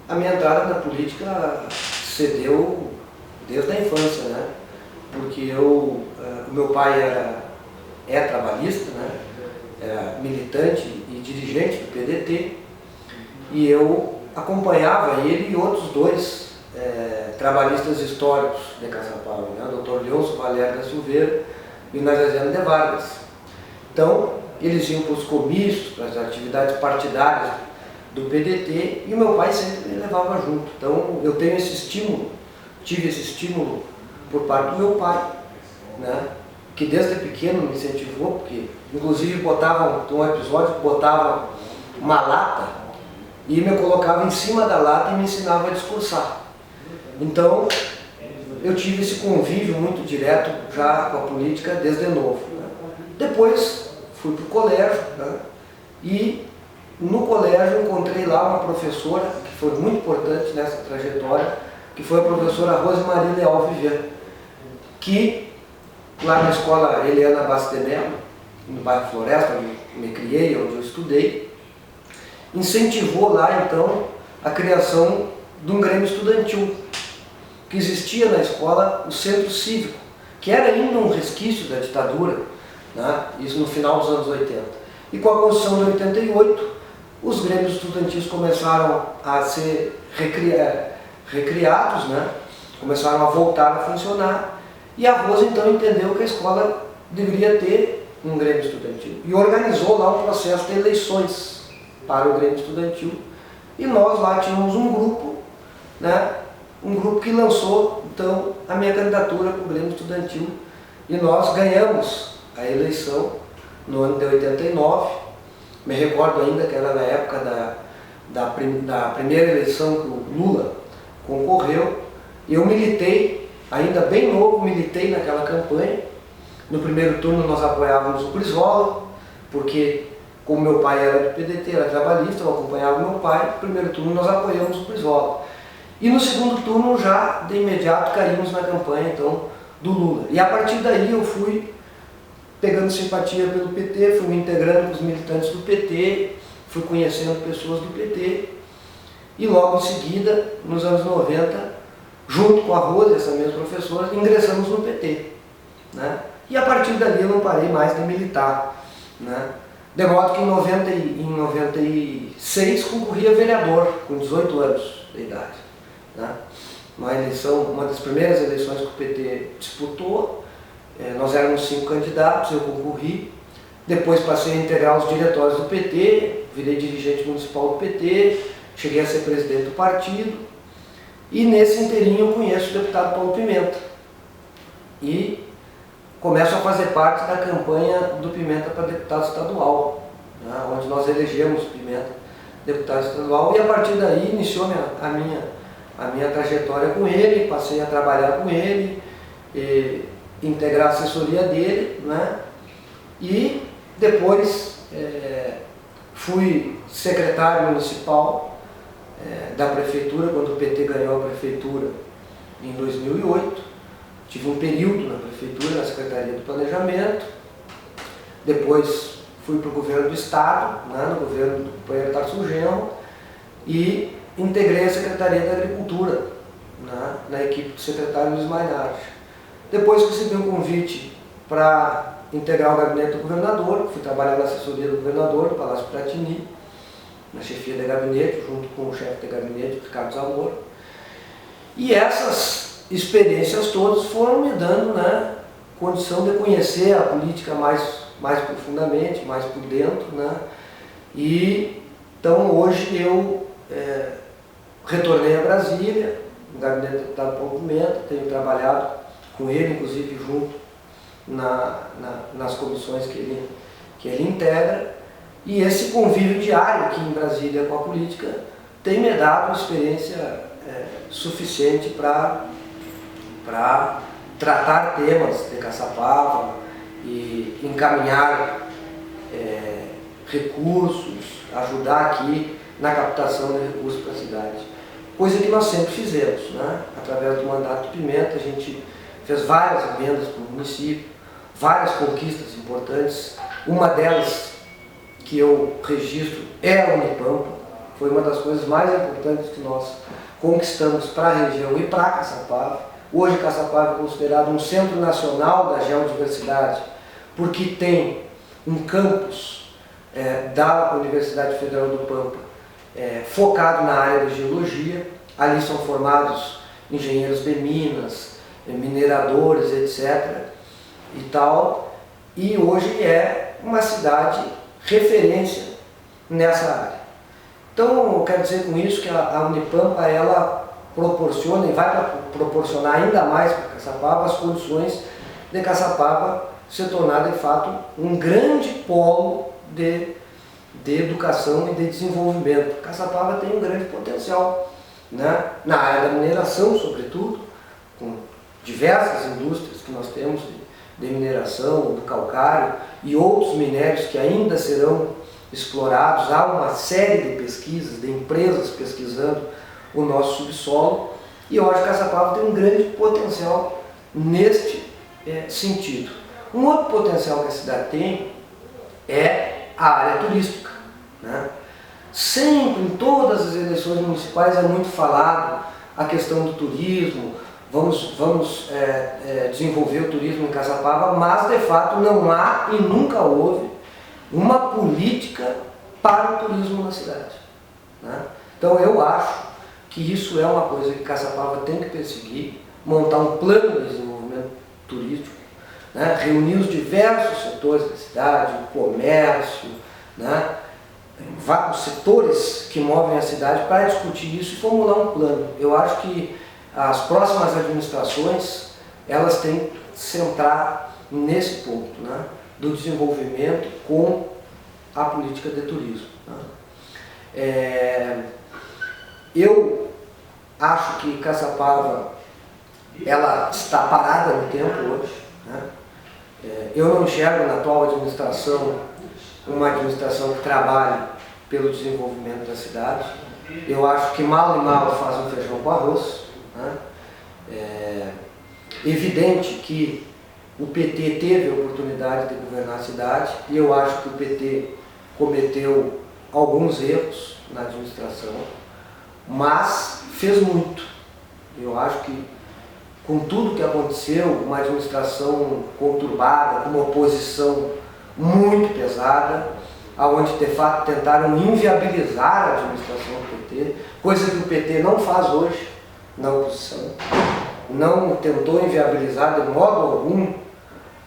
A minha entrada na política se deu desde a infância, né? Porque o meu pai é trabalhista, né? Era militante e dirigente do PDT, e eu acompanhava ele e outros dois trabalhistas históricos de Caçapava, né? O Dr. Leôncio Valério da Silveira e o Nazaziano de Vargas. Então, eles iam para os comícios, para as atividades partidárias do PDT, e o meu pai sempre me levava junto. Então, eu tenho esse estímulo, tive esse estímulo por parte do meu pai, né? Que desde pequeno me incentivou, porque inclusive tem um episódio que botava uma lata e me colocava em cima da lata e me ensinava a discursar. Então, eu tive esse convívio muito direto já com a política desde novo, né? Depois fui para o colégio, né? E no colégio encontrei lá uma professora que foi muito importante nessa trajetória, que foi a professora Rosemarie Leal Viver, que lá na escola Eliana Bastos de Mello, no bairro Floresta, onde me criei, onde eu estudei, incentivou lá então a criação de um grêmio estudantil, que existia na escola o Centro Cívico, que era ainda um resquício da ditadura, né? Isso no final dos anos 80. E com a Constituição de 88, os grêmios estudantis começaram a ser recriados, né? Começaram a voltar a funcionar, e a Rosa então entendeu que a escola deveria ter um grêmio estudantil e organizou lá um processo de eleições para o grêmio estudantil, e nós lá tínhamos um grupo, né? Um grupo que lançou então a minha candidatura para o grêmio estudantil, e nós ganhamos a eleição no ano de 89. Me recordo ainda que era na época da primeira eleição que o Lula concorreu. Eu militei, ainda bem novo, militei naquela campanha. No primeiro turno nós apoiávamos o Brizola, porque como meu pai era do PDT, era trabalhista, eu acompanhava meu pai. No primeiro turno nós apoiamos o Brizola. E no segundo turno já, de imediato, caímos na campanha então do Lula. E a partir daí eu fui pegando simpatia pelo PT, fui me integrando com os militantes do PT, fui conhecendo pessoas do PT, e logo em seguida, nos anos 90, junto com a Rosa, essa mesma professora, ingressamos no PT, né? E a partir dali eu não parei mais de militar, né? De modo que em 96 concorri a vereador, com 18 anos de idade, né? Uma das primeiras eleições que o PT disputou. Nós éramos 5 candidatos, eu concorri, depois passei a integrar os diretórios do PT, virei dirigente municipal do PT, cheguei a ser presidente do partido, e nesse inteirinho eu conheço o deputado Paulo Pimenta, e começo a fazer parte da campanha do Pimenta para deputado estadual, né, onde nós elegemos o Pimenta deputado estadual, e a partir daí iniciou a minha trajetória com ele, passei a trabalhar com ele, integrar a assessoria dele, né? E depois fui secretário municipal da prefeitura, quando o PT ganhou a prefeitura em 2008. Tive um período na prefeitura, na Secretaria do Planejamento. Depois fui para o governo do Estado, né? No governo do companheiro Tarso Genro, e integrei a Secretaria da Agricultura, né? Na equipe do secretário Luiz Mainardi. Depois recebi um convite para integrar o gabinete do governador, fui trabalhar na assessoria do governador, no Palácio Piratini, na chefia de gabinete, junto com o chefe de gabinete, Ricardo Zamora. E essas experiências todas foram me dando, né, condição de conhecer a política mais profundamente, mais por dentro, né? E então hoje eu retornei a Brasília, no gabinete do deputado Paulo Pimenta, tenho trabalhado com ele, inclusive junto nas comissões que ele integra, e esse convívio diário aqui em Brasília com a política tem me dado uma experiência suficiente para tratar temas de Caçapava e encaminhar recursos, ajudar aqui na captação de recursos para a cidade. Coisa que nós sempre fizemos, né? Através do mandato do Pimenta, a gente fez várias emendas para o município, várias conquistas importantes. Uma delas que eu registro é a Unipampa, foi uma das coisas mais importantes que nós conquistamos para a região e para Caçapava. Hoje Caçapava é considerado um centro nacional da geodiversidade, porque tem um campus da Universidade Federal do Pampa focado na área de geologia. Ali são formados engenheiros de minas, mineradores, etc. e tal. E hoje é uma cidade referência nessa área. Então, eu quero dizer com isso que a Unipampa, ela proporciona e vai proporcionar ainda mais para Caçapava as condições de Caçapava se tornar de fato um grande polo de educação e de desenvolvimento. Caçapava tem um grande potencial, né? Na área da mineração, sobretudo, com diversas indústrias que nós temos de mineração, do calcário e outros minérios que ainda serão explorados. Há uma série de pesquisas, de empresas pesquisando o nosso subsolo, e eu acho que Caçapava tem um grande potencial neste sentido. Um outro potencial que a cidade tem é a área turística, né? Sempre, em todas as eleições municipais, é muito falado a questão do turismo. Vamos desenvolver o turismo em Caçapava, mas de fato não há e nunca houve uma política para o turismo na cidade, né? Então eu acho que isso é uma coisa que Caçapava tem que perseguir, montar um plano de desenvolvimento turístico, né? Reunir os diversos setores da cidade, o comércio, né? Os setores que movem a cidade para discutir isso e formular um plano. Eu acho que as próximas administrações, elas têm que centrar nesse ponto, né? Do desenvolvimento com a política de turismo, né? Eu acho que Caçapava, ela está parada no tempo hoje, né? Eu não enxergo na atual administração uma administração que trabalhe pelo desenvolvimento da cidade. Eu acho que mal e mal faz um feijão com arroz, né? É evidente que o PT teve a oportunidade de governar a cidade e eu acho que o PT cometeu alguns erros na administração, mas fez muito. Eu acho que com tudo que aconteceu, uma administração conturbada, com uma oposição muito pesada, onde de fato tentaram inviabilizar a administração do PT, coisa que o PT não faz hoje na oposição, não tentou inviabilizar de modo algum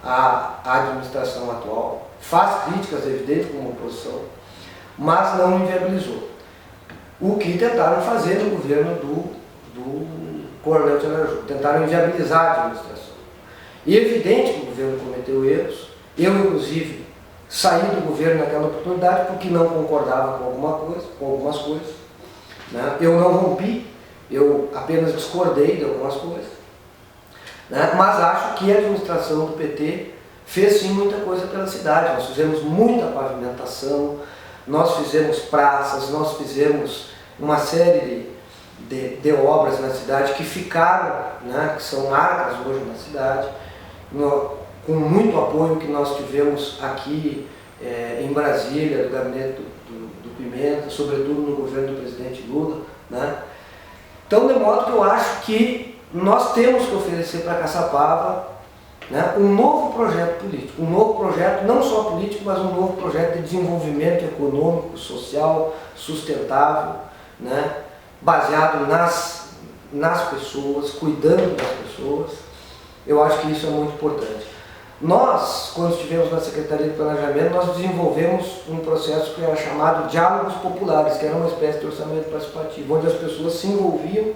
a administração atual, faz críticas evidentes como oposição, mas não inviabilizou. O que tentaram fazer no governo do Coronel Tiaraju, tentaram inviabilizar a administração. E é evidente que o governo cometeu erros. Eu, inclusive, saí do governo naquela oportunidade porque não concordava com algumas coisas, né? Eu não rompi, eu apenas discordei de algumas coisas, né? Mas acho que a administração do PT fez sim muita coisa pela cidade. Nós fizemos muita pavimentação, nós fizemos praças, nós fizemos uma série de obras na cidade que ficaram, né, que são marcas hoje na cidade, com muito apoio que nós tivemos aqui em Brasília, do gabinete do Pimenta, sobretudo no governo do presidente Lula, né? Então, de modo que eu acho que nós temos que oferecer para Caçapava, né, um novo projeto político, um novo projeto não só político, mas um novo projeto de desenvolvimento econômico, social, sustentável, né, baseado nas pessoas, cuidando das pessoas. Eu acho que isso é muito importante. Nós, quando estivemos na Secretaria de Planejamento, nós desenvolvemos um processo que era chamado Diálogos Populares, que era uma espécie de orçamento participativo, onde as pessoas se envolviam,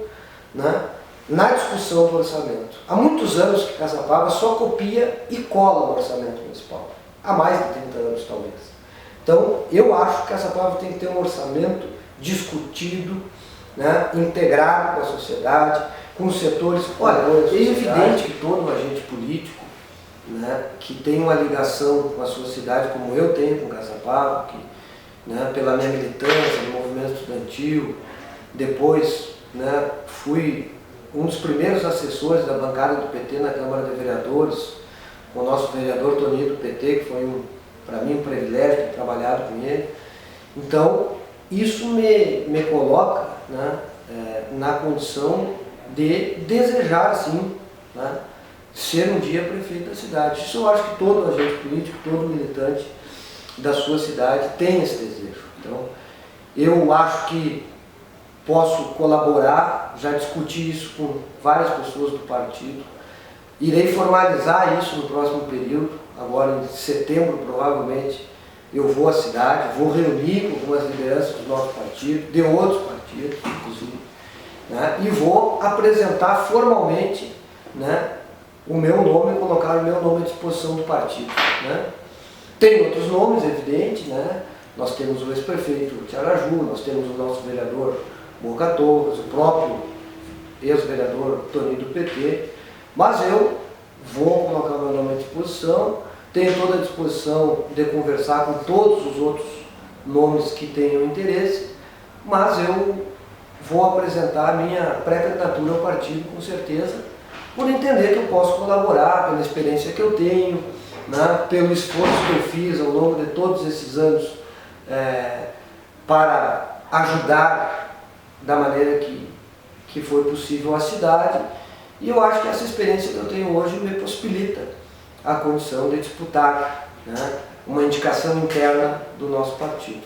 né, na discussão do orçamento. Há muitos anos que Caçapava só copia e cola o orçamento municipal. Há mais de 30 anos, talvez. Então, eu acho que Caçapava tem que ter um orçamento discutido, né, integrado com a sociedade, com os setores. Olha, é evidente que todo agente político, né, que tem uma ligação com a sua cidade, como eu tenho com Caçapava, que, né, pela minha militância no movimento estudantil, depois, né, fui um dos primeiros assessores da bancada do PT na Câmara de Vereadores, com o nosso vereador Toninho do PT, que foi para mim um privilégio ter trabalhado com ele. Então, isso me coloca, né, na condição de desejar, sim, né, ser um dia prefeito da cidade. Isso eu acho que todo agente político, todo militante da sua cidade tem esse desejo. Então, eu acho que posso colaborar, já discuti isso com várias pessoas do partido, irei formalizar isso no próximo período, agora em setembro provavelmente eu vou à cidade, vou reunir com algumas lideranças do nosso partido, de outros partidos, inclusive, né, e vou apresentar formalmente, né, o meu nome, colocar o meu nome à disposição do partido. Né. Tem outros nomes, evidente, né, nós temos o ex-prefeito de Araju, nós temos o nosso vereador Boca Torres, o próprio ex-vereador Toninho do PT, mas eu vou colocar o meu nome à disposição, tenho toda a disposição de conversar com todos os outros nomes que tenham interesse, mas eu vou apresentar a minha pré-candidatura ao partido, com certeza, por entender que eu posso colaborar pela experiência que eu tenho, né, pelo esforço que eu fiz ao longo de todos esses anos para ajudar da maneira que foi possível a cidade, e eu acho que essa experiência que eu tenho hoje me possibilita a condição de disputar, né, uma indicação interna do nosso partido.